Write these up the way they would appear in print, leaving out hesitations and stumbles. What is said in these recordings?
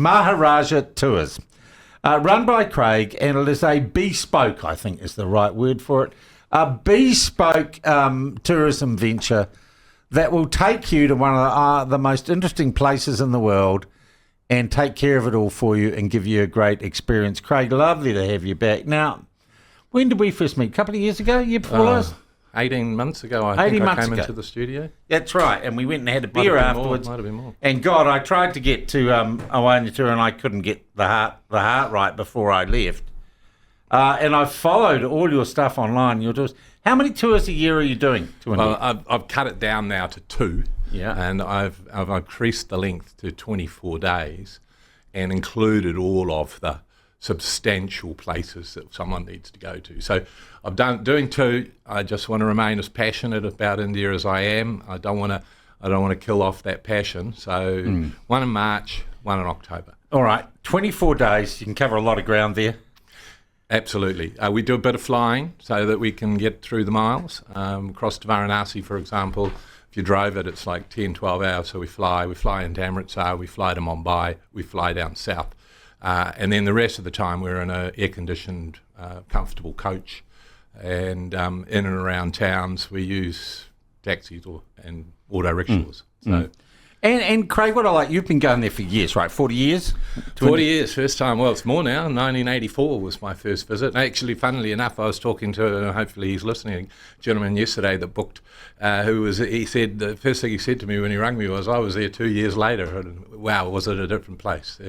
Maharajah Tours, run by Craig, and it is a bespoke, I think is the right word for it, a bespoke tourism venture that will take you to one of the most interesting places in the world and take care of it all for you and give you a great experience. Craig, lovely to have you back. Now, when did we first meet? A couple of years ago? Year before last? 18 months ago, I think I came into the studio. That's right, and we went and had a beer afterwards. Might have been more. And God, I tried to get to Maharajah Tours and I couldn't get the heart right before I left. And I've followed all your stuff online, your tours. How many tours a year are you doing? Well, I've cut it down now to 2. Yeah. And I've increased the length to 24 days and included all of the substantial places that someone needs to go to. So I've doing 2. I just want to remain as passionate about India as I am. I don't want to kill off that passion. So one in March, one in October. All right, 24 days. You can cover a lot of ground there. Absolutely. We do a bit of flying so that we can get through the miles. Across to Varanasi, for example, if you drove it, it's like 10, 12 hours. So we fly into Amritsar, we fly to Mumbai, we fly down south. And then the rest of the time we're in an air-conditioned, comfortable coach. And in and around towns we use taxis and auto rickshaws. So. And Craig, what I like, you've been going there for years, right? 40 years? 40 years, first time. Well, it's more now. 1984 was my first visit. Actually, funnily enough, I was talking to, hopefully he's listening, a gentleman yesterday that booked, he said, the first thing he said to me when he rang me was, I was there 2 years later, and wow, was it a different place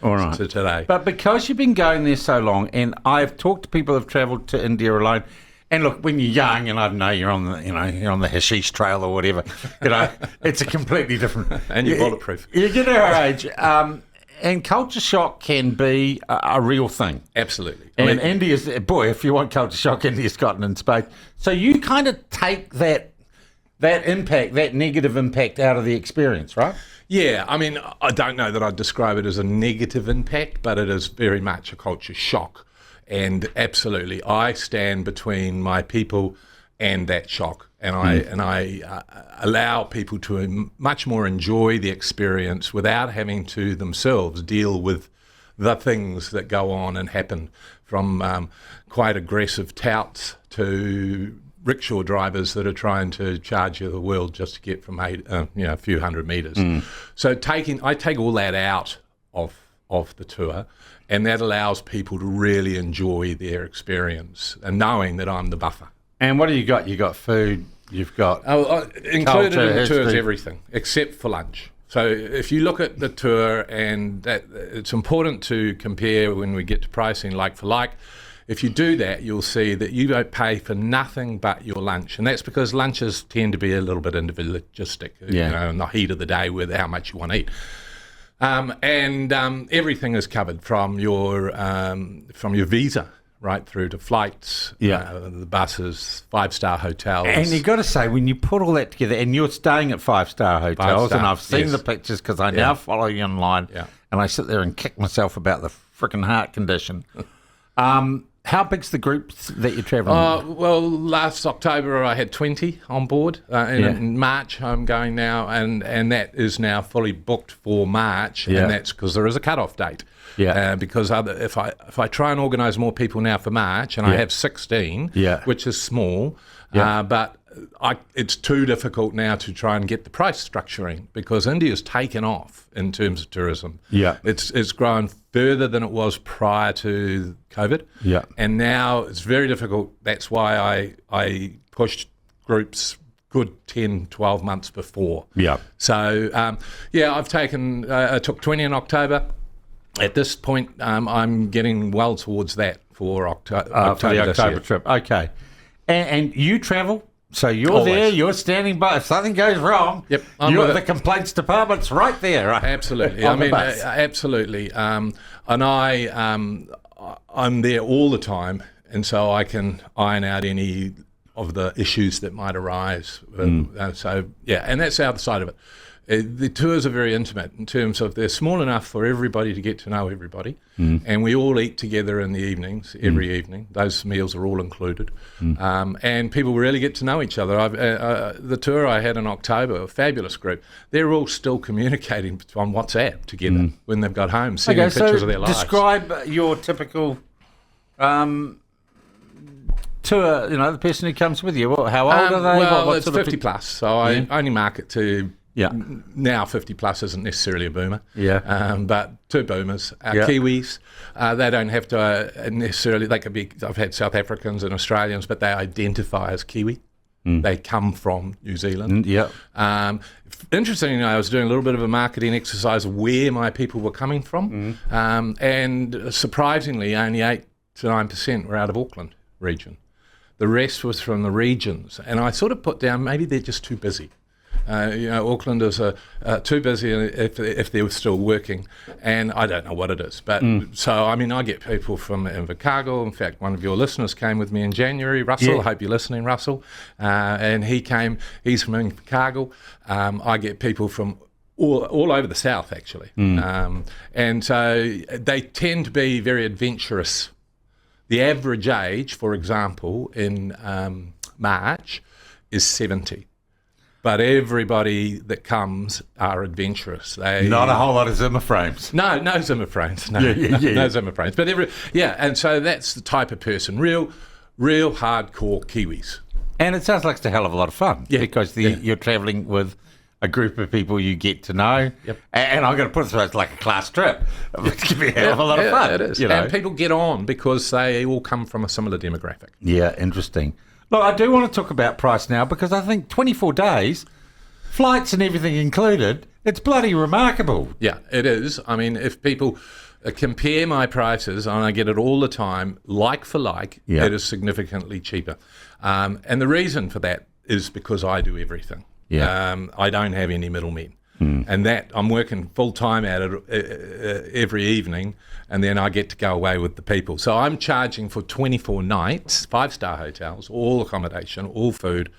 All right. to today. But because you've been going there so long, and I've talked to people who've travelled to India alone, and look, when you're young, and I don't know, you're on the hashish trail or whatever, it's a completely different. And you're bulletproof. You get our age, and culture shock can be a real thing. Absolutely. And India's, boy, if you want culture shock, India's gotten in spades. So you kind of take that impact, that negative impact out of the experience, right? Yeah, I mean, I don't know that I'd describe it as a negative impact, but it is very much a culture shock. And absolutely, I stand between my people and that shock, and I allow people to much more enjoy the experience without having to themselves deal with the things that go on and happen, from quite aggressive touts to rickshaw drivers that are trying to charge you the world just to get from a few hundred metres. So I take all that out of the tour, and that allows people to really enjoy their experience and knowing that I'm the buffer. And what do you got? You got food, you've got included culture, in the tour is history. everything except for lunch. So if you look at the tour, and that it's important to compare when we get to pricing like for like. If you do that, you'll see that you don't pay for nothing but your lunch. And that's because lunches tend to be a little bit individualistic, in the heat of the day with how much you want to eat. And everything is covered from your visa right through to flights, the buses, 5-star hotels. And you've got to say, when you put all that together, and you're staying at 5-star hotels, and I've seen the pictures because I now follow you online, and I sit there and kick myself about the freaking heart condition. How big's the group that you're travelling with? Well, last October I had 20 on board. In March I'm going now, and that is now fully booked for March, and that's because there is a cut-off date. Because if I try and organise more people now for March, and I have 16, which is small, but it's too difficult now to try and get the price structuring, because India's taken off in terms of tourism. It's grown further than it was prior to COVID. And now it's very difficult. That's why I pushed groups good 10, 12 months before. So, I took 20 in October. At this point, I'm getting well towards that for October for the October trip. Okay. And you travel? So you're Always. there, you're standing by. If something goes wrong, the complaints department's right there. Right? Absolutely. Absolutely. And I'm there all the time, and so I can iron out any of the issues that might arise. And that's the other side of it. The tours are very intimate in terms of they're small enough for everybody to get to know everybody, and we all eat together in the evenings, every evening. Those meals are all included, and people really get to know each other. The tour I had in October, a fabulous group, they're all still communicating on WhatsApp together when they've got home, sending pictures of their lives. Describe your typical tour, the person who comes with you. How old are they? Well, it's 50 plus, so I only market to... Now 50 plus isn't necessarily a boomer. But to boomers, Kiwis, they don't have to necessarily. They could be. I've had South Africans and Australians, but they identify as Kiwi. They come from New Zealand. Interestingly, I was doing a little bit of a marketing exercise of where my people were coming from, and surprisingly, only 8 to 9% were out of Auckland region. The rest was from the regions, and I sort of put down maybe they're just too busy. Aucklanders are too busy if they're still working, and I don't know what it is. But so, I mean, I get people from Invercargill. In fact, one of your listeners came with me in January, Russell. I hope you're listening, Russell. And he's from Invercargill. I get people from all over the south, actually. And so they tend to be very adventurous. The average age, for example, in March is 70. But everybody that comes are adventurous. Not a whole lot of Zimmer frames. No Zimmer frames. No Zimmer frames. But and so that's the type of person, real hardcore Kiwis. And it sounds like it's a hell of a lot of fun because you're travelling with a group of people you get to know. And I'm going to put it through, it's like a class trip. It's going to be a hell of a lot of fun. It is. And people get on because they all come from a similar demographic. Yeah, interesting. Look, I do want to talk about price now because I think 24 days, flights and everything included, it's bloody remarkable. Yeah, it is. I mean, if people compare my prices, and I get it all the time, like for like, it is significantly cheaper. And the reason for that is because I do everything. I don't have any middlemen. And that I'm working full time at it every evening, and then I get to go away with the people. So I'm charging for 24 nights, 5-star hotels, all accommodation, all food,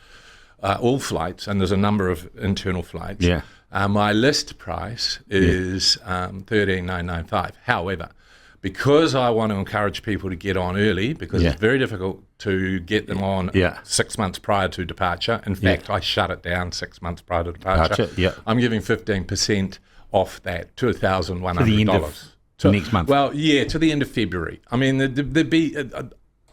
all flights, and there's a number of internal flights. My list price is $13,995. However, because I want to encourage people to get on early, because it's very difficult to get them on 6 months prior to departure. In fact, I shut it down 6 months prior to departure. I'm giving 15% off that, $2,100. To next month. Well, to the end of February. I mean, there'd be...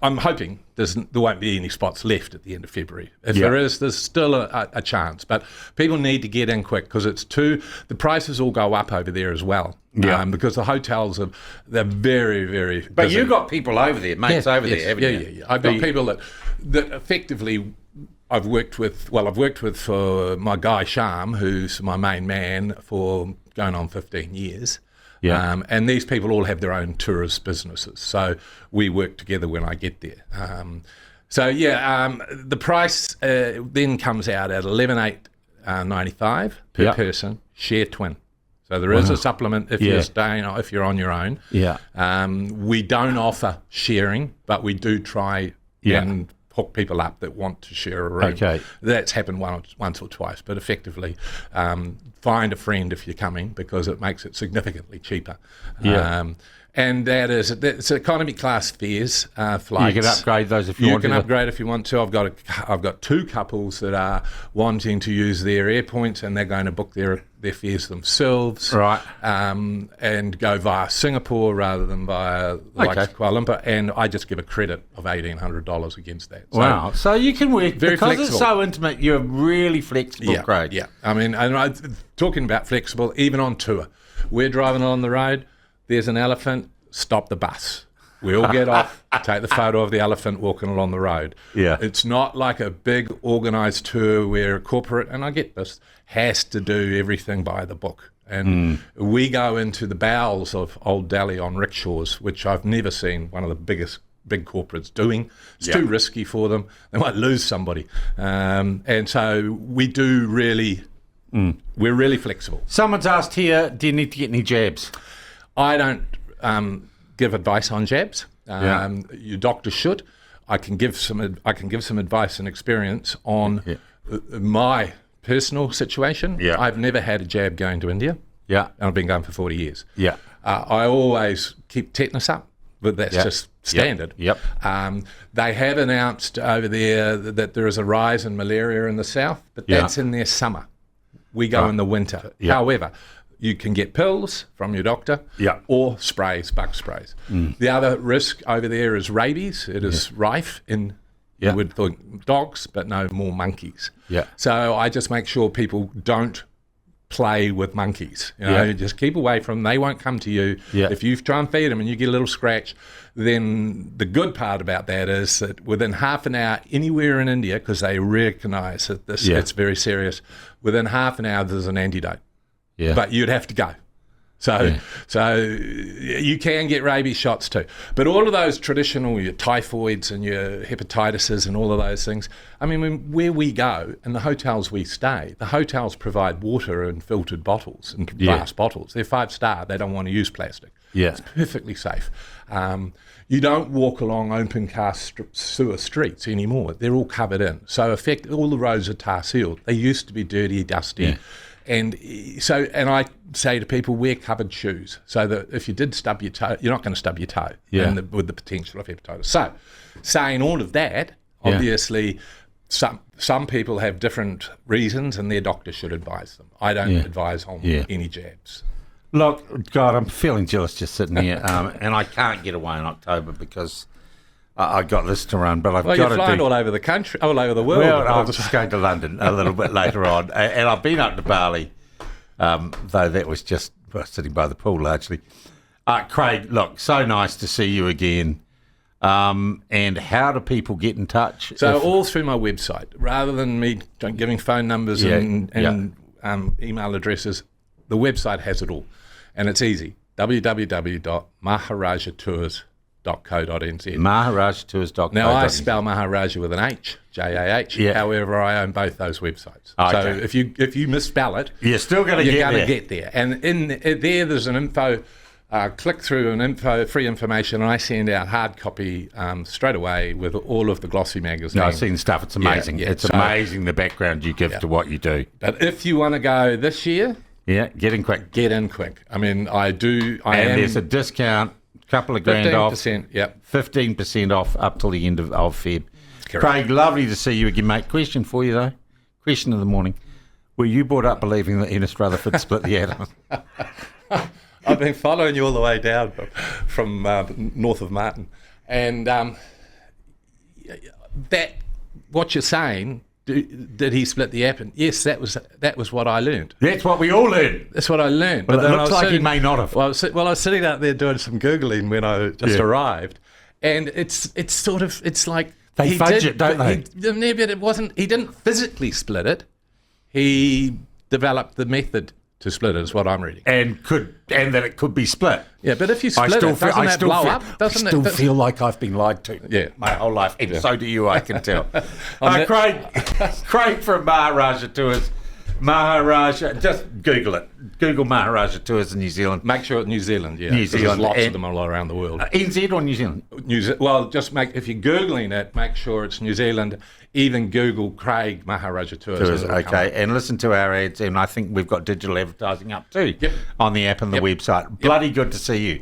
I'm hoping there won't be any spots left at the end of February. If there is, there's still a chance. But people need to get in quick because the prices all go up over there as well. Because the hotels they're very, very busy. But you've got people over there, mates over there, haven't you? Yeah. I've got people that effectively I've worked with for my guy Sham, who's my main man for going on 15 years. And these people all have their own tourist businesses. So we work together when I get there. The price then comes out at $11,895 per person, share twin. So there is a supplement if you're staying, if you're on your own. We don't offer sharing, but we do try and hook people up that want to share a room. That's happened once or twice, but effectively find a friend if you're coming because it makes it significantly cheaper. And it's economy class fares, flights. You can upgrade those if you want to. You can upgrade if you want to. I've got 2 couples that are wanting to use their air points, and they're going to book their fares themselves, and go via Singapore rather than via Kuala Lumpur. And I just give a credit of $1,800 against that. So so you can work very because flexible. It's so intimate. You're really flexible, Craig. I mean, talking about flexible, even on tour, we're driving along the road. There's an elephant, stop the bus. We all get off, take the photo of the elephant walking along the road. It's not like a big organised tour where a corporate, and I get this, has to do everything by the book. And we go into the bowels of Old Delhi on rickshaws, which I've never seen one of the big corporates doing. It's too risky for them. They might lose somebody. And so we do really, we're really flexible. Someone's asked here, do you need to get any jabs? I don't give advice on jabs. Your doctor should. I can give some advice and experience on my personal situation. Yeah. I've never had a jab going to India. Yeah. And I've been going for 40 years. Yeah. I always keep tetanus up, but that's just standard. Yep. They have announced over there that there is a rise in malaria in the south, but that's in their summer. We go in the winter. Yeah. However, you can get pills from your doctor or sprays, bug sprays. The other risk over there is rabies. It is rife in, you would think, dogs, but no more monkeys. Yeah. So I just make sure people don't play with monkeys. You know, just keep away from them. They won't come to you. Yeah. If you try and feed them and you get a little scratch, then the good part about that is that within half an hour, anywhere in India, because they recognise that this it's very serious, within half an hour there's an antidote. Yeah. But you'd have to go. So you can get rabies shots too. But all of those traditional, your typhoids and your hepatitises and all of those things, I mean, where we go and the hotels we stay, the hotels provide water in filtered bottles, in glass bottles. They're 5-star. They don't want to use plastic. Yeah. It's perfectly safe. You don't walk along open cast sewer streets anymore. They're all covered in. So all the roads are tar sealed. They used to be dirty, dusty. Yeah. And I say to people, wear covered shoes so that if you did stub your toe, you're not going to stub your toe with the potential of hepatitis. So, saying all of that, obviously, some people have different reasons and their doctor should advise them. I don't advise on any jabs. Look, God, I'm feeling jealous just sitting here, and I can't get away in October because I got this to run, but I've got to do... Well, you're flying all over the country, all over the world. Well, I'm just going to London a little bit later on, and I've been up to Bali, though that was just sitting by the pool largely. Craig, look, so nice to see you again. And how do people get in touch? So all through my website, rather than me giving phone numbers and email addresses, the website has it all, and it's easy. www.maharajahtours.co.nz. Maharajahtours.co.nz. Now, I spell Maharajah with an H, J-A-H. Yeah. However, I own both those websites. Okay. So if you misspell it, you're still going to get there. And in there's an info, click through an info, free information, and I send out hard copy straight away with all of the glossy magazines. No, I've seen stuff. It's amazing. It's amazing the background you give to what you do. But if you want to go this year... Yeah, get in quick. Get in quick. I mean, there's a discount, couple of grand off. 15%, yep. 15% off up till the end of Feb. Correct. Craig, lovely to see you again, mate. Question for you, though. Question of the morning. Were you brought up believing that Ernest Rutherford split the atom? I've been following you all the way down from north of Martin. And that, what you're saying... Did he split the app? And yes, that was what I learned. That's what we all learned. That's what I learned. But it looks like he may not have. Well, I was sitting out there doing some Googling when I just arrived, and it's like they fudge it, don't they? But it wasn't. He didn't physically split it. He developed the method to split it, is what I'm reading. And that it could be split. Yeah, but if you split doesn't that blow up? I still feel like I've been lied to. Yeah, my whole life, and so do you. I can tell. Craig from Maharajah Tours. Just Google it. Google Maharajah Tours in New Zealand. Make sure it's New Zealand. Yeah, New Zealand. There's lots of them all around the world. NZ or New Zealand? Well, if you're Googling it, make sure it's New Zealand. Even Google Craig Maharajah Tours. Okay, and listen to our ads, and I think we've got digital advertising up too on the app and the website. Bloody good to see you.